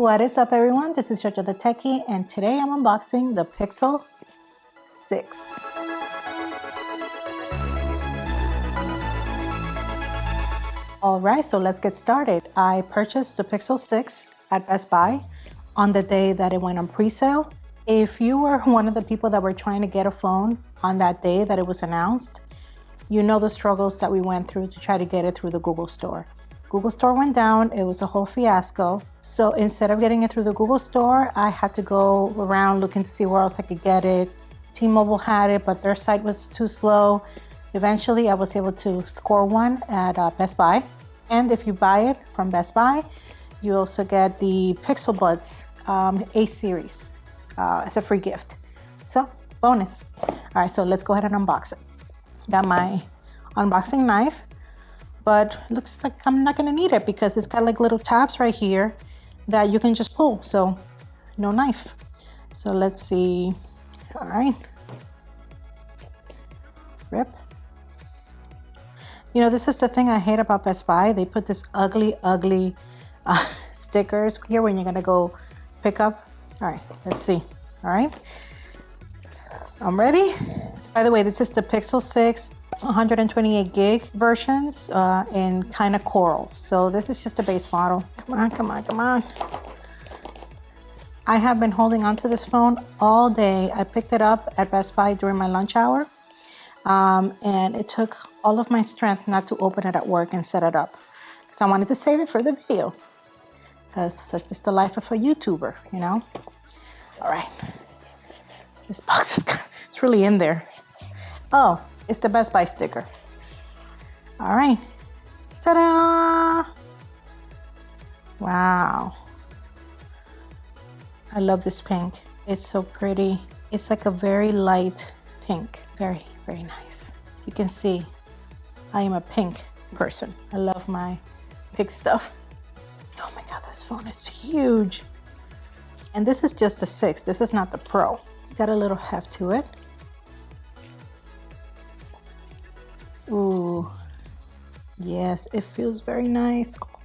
What is up, everyone? This is JoJo the Techie, and today I'm unboxing the Pixel 6. Alright, so let's get started. I purchased the Pixel 6 at Best Buy on the day that it went on pre-sale. If you were one of the people that were trying to get a phone on that day that it was announced, you know the struggles that we went through to try to get it through the Google Store. Google Store went down, it was a whole fiasco. So instead of getting it through the Google Store, I had to go around looking to see where else I could get it. T-Mobile had it, but their site was too slow. Eventually, I was able to score one at Best Buy. And if you buy it from Best Buy, you also get the Pixel Buds A series as a free gift. So, bonus. All right, so let's go ahead and unbox it. Got my unboxing knife. But it looks like I'm not gonna need it because it's got like little tabs right here that you can just pull, so no knife. So let's see. All right, rip. You know, this is the thing I hate about Best Buy. They put this ugly stickers here when you're gonna go pick up. All right, let's see. All right, I'm ready. By the way, this is the Pixel 6 128 gig versions in kind of coral. So this is just a base model. Come on, come on, come on. I have been holding on to this phone all day. I picked it up at Best Buy during my lunch hour. And it took all of my strength not to open it at work and set it up. So I wanted to save it for the video. Because such is the life of a YouTuber, you know? All right. This box is it's really in there. Oh, it's the Best Buy sticker. All right. Ta-da! Wow. I love this pink. It's so pretty. It's like a very light pink. Very, very nice. As you can see, I am a pink person. I love my pink stuff. Oh my God, this phone is huge. And this is just a 6. This is not the Pro. It's got a little heft to it. Ooh, yes, it feels very nice. Oh,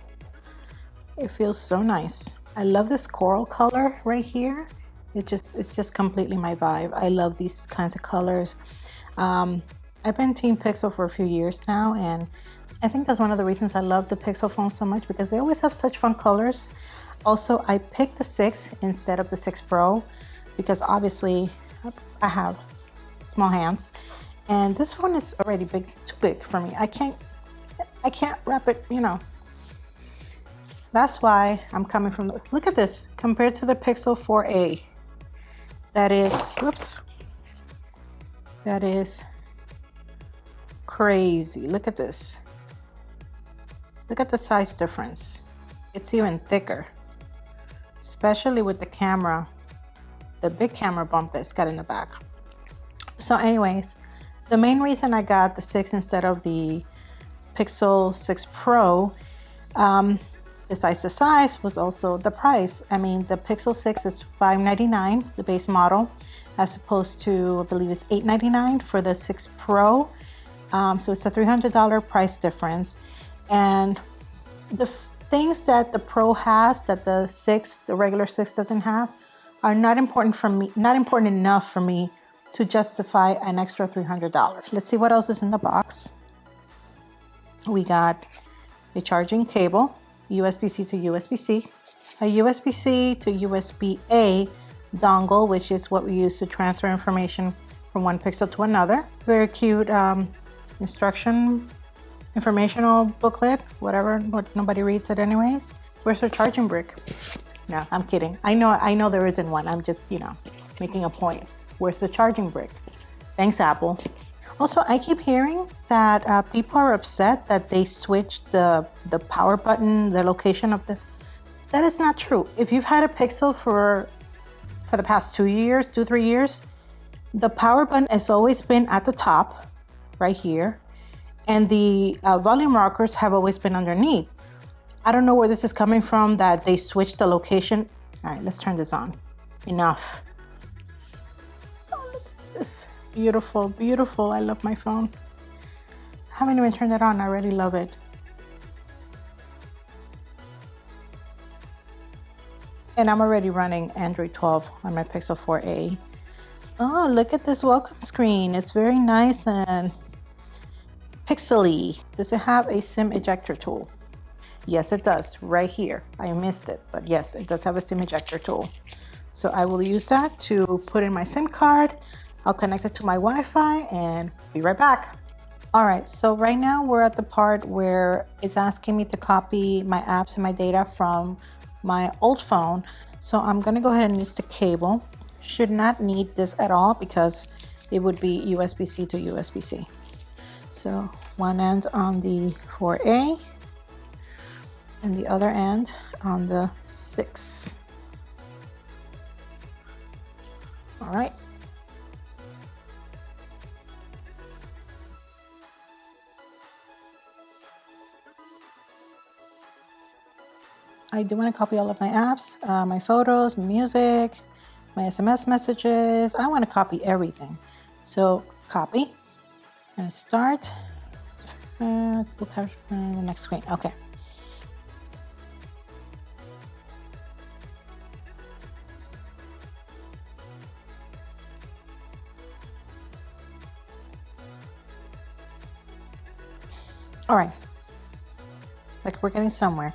it feels so nice. I love this coral color right here. It's just completely my vibe. I love these kinds of colors. I've been Team Pixel for a few years now, and I think that's one of the reasons I love the Pixel phone so much, because they always have such fun colors. Also, I picked the 6 instead of the 6 Pro because obviously I have small hands. And this one is already too big for me. I can't wrap it, you know. That's why I'm coming from look at this, compared to the Pixel 4a. That is, whoops. That is crazy. Look at this. Look at the size difference. It's even thicker, especially with the camera, the big camera bump that it's got in the back. So anyways, the main reason I got the 6 instead of the Pixel 6 Pro, besides the size, was also the price. I mean, the Pixel 6 is $599, the base model, as opposed to, I believe it's $899 for the 6 Pro. So it's a $300 price difference. And the things that the Pro has that the regular 6 doesn't have, are not important for me, not important enough for me to justify an extra $300. Let's see what else is in the box. We got a charging cable, USB-C to USB-C, a USB-C to USB-A dongle, which is what we use to transfer information from one Pixel to another. Very cute informational booklet, whatever, but nobody reads it anyways. Where's the charging brick? No, I'm kidding. I know there isn't one. I'm just, you know, making a point. Where's the charging brick? Thanks, Apple. Also, I keep hearing that people are upset that they switched the power button, the location of the... That is not true. If you've had a Pixel for the past 3 years, the power button has always been at the top, right here, and the volume rockers have always been underneath. I don't know where this is coming from, that they switched the location. All right, let's turn this on. Enough. This beautiful, beautiful. I love my phone. I haven't even turned it on. I already love it. And I'm already running Android 12 on my Pixel 4a. Oh, look at this welcome screen. It's very nice and pixely. Does it have a SIM ejector tool? Yes, it does, right here. I missed it, but yes, it does have a SIM ejector tool. So I will use that to put in my SIM card. I'll connect it to my Wi-Fi and be right back. All right, so right now we're at the part where it's asking me to copy my apps and my data from my old phone. So I'm gonna go ahead and use the cable. Should not need this at all because it would be USB-C to USB-C. So one end on the 4A and the other end on the 6. All right. I do want to copy all of my apps, my photos, my music, my SMS messages. I want to copy everything. So copy. I'm going to start. The next screen. Okay. All right. Like we're getting somewhere.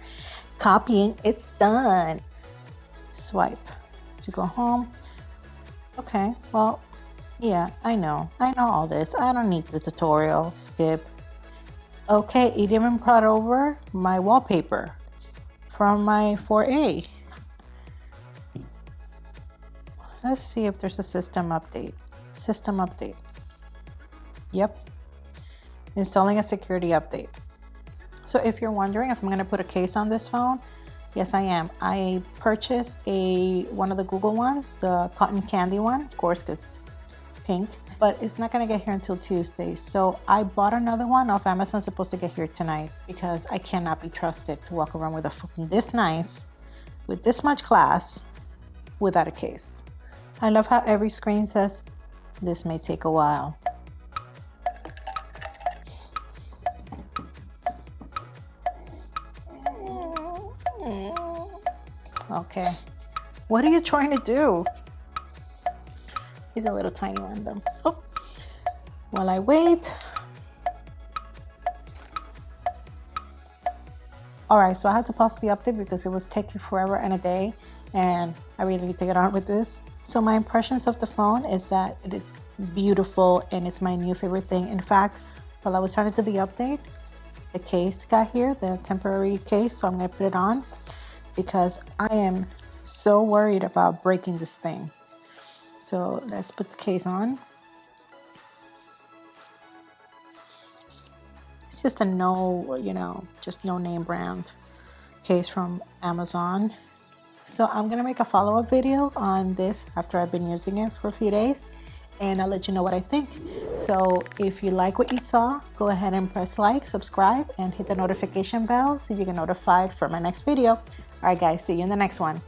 Copying, it's done. Swipe to go home. Okay, well, yeah, I know all this. I don't need the tutorial. Skip. Okay, it even brought over my wallpaper from my 4A. Let's see if there's a system update. System update. Yep. Installing a security update. So if you're wondering if I'm going to put a case on this phone, yes, I am. I purchased one of the Google ones, the cotton candy one, of course, because pink, but it's not going to get here until Tuesday. So I bought another one off Amazon, supposed to get here tonight, because I cannot be trusted to walk around with a phone this nice, with this much class, without a case. I love how every screen says, this may take a while. Okay, what are you trying to do? He's a little tiny one though. Oh, while I wait. All right, so I had to pause the update because it was taking forever and a day, and I really need to get on with this. So my impressions of the phone is that it is beautiful and it's my new favorite thing. In fact, while I was trying to do the update, the case got here, the temporary case, so I'm gonna put it on because I am so worried about breaking this thing. So let's put the case on. It's just a just no name brand case from Amazon. So I'm gonna make a follow-up video on this after I've been using it for a few days, and I'll let you know what I think. So if you like what you saw, go ahead and press like, subscribe, and hit the notification bell so you get notified for my next video. All right, guys, see you in the next one.